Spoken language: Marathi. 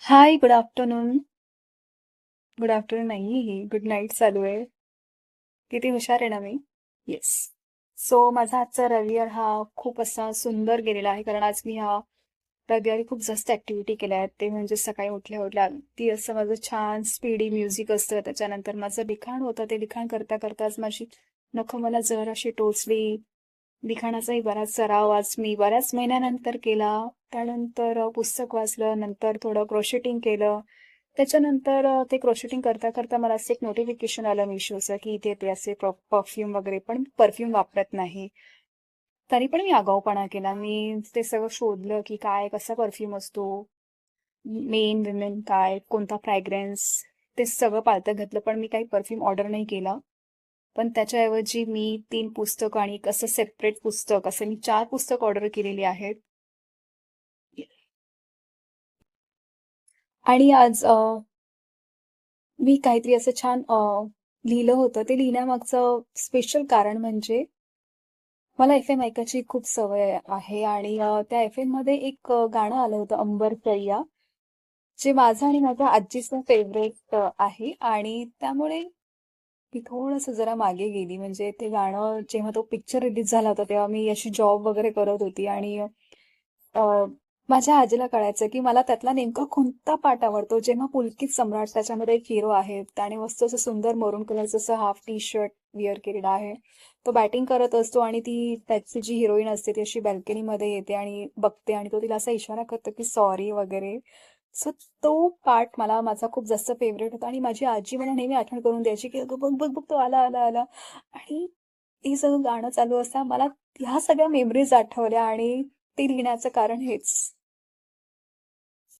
हाय, गुड आफ्टरनून. गुड आफ्टरनून नाही, गुड नाईट चालू आहे. किती हुशार आहे ना मी? येस. सो माझा आजचा रविवार हा खूप असा सुंदर गेलेला आहे, कारण आज मी हा रविवारी खूप जास्त ॲक्टिव्हिटी केल्या आहेत. ते म्हणजे सकाळी उठल्या-उठल्या अगदी असं माझं छान स्पीडी म्युझिक असतं. त्याच्यानंतर माझं लिखाण होतं. ते लिखाण करता-करता आज माझी नखं मला जराशी टोचली. लिखाणाचाही बराच सराव आज मी बऱ्याच महिन्यानंतर केला. त्यानंतर पुस्तक वाचलं, नंतर थोडं क्रोशेटिंग केलं. त्याच्यानंतर ते क्रोशेटिंग करता-करता मला असं एक नोटिफिकेशन आलं Mishoचं, की इथे ते असे परफ्यूम वगैरे पण परफ्यूम वापरत नाही. तरी पण मी आगाऊपणा केला. मी ते सगळं शोधलं, की काय कसा परफ्यूम असतो, मेन, विमेन काय, कोणता फ्रॅग्रन्स, ते सगळं पालथं घातलं. पण मी काही परफ्यूम ऑर्डर नाही केला. पण त्याच्याऐवजी मी 3 पुस्तकं आणि एक असं सेपरेट पुस्तक, असे मी 4 पुस्तक ऑर्डर केलेली आहेत. आणि आज मी काहीतरी असं छान लिहिलं होतं. ते लिहिण्यामागचं स्पेशल कारण म्हणजे मला एफ-एम ऐकायची खूप सवय आहे आणि त्या एफ-एममध्ये एक गाणं आलं होतं अंबर सय्या, जे माझं आणि माझ्या आजीचं फेव्हरेट आहे आणि त्यामुळे मी थोडंसं जरा मागे गेली. म्हणजे ते गाणं जेव्हा तो पिक्चर रिलीज झाला होता, तेव्हा मी अशी जॉब वगैरे करत होती आणि अ, माझ्या आजीला कळायचं, की मला त्यातला नेमका कोणता पार्ट आवडतो. जेव्हा पुलकित सम्राट त्याच्यामध्ये एक हिरो आहे. त्याने मस्त असं सुंदर मरून कलरचं असं हाफ टी शर्ट विअर केलेला आहे. तो बॅटिंग करत असतो आणि ती त्याची जी हिरोईन असते ती अशी बाल्कनीमध्ये येते आणि बघते आणि तो तिला असा इशारा करतो, की सॉरी वगैरे. सो तो पार्ट मला माझा खूप जास्त फेव्हरेट होता आणि माझी आजी मला नेहमी आठवण करून द्यायची, की "अगं बघ, बघ, बघ तो आला, आला, आला." आणि ते सगळं गाणं चालू असताना मला ह्या सगळ्या मेमरीज आठवल्या आणि ते लिहिण्याचं कारण हेच.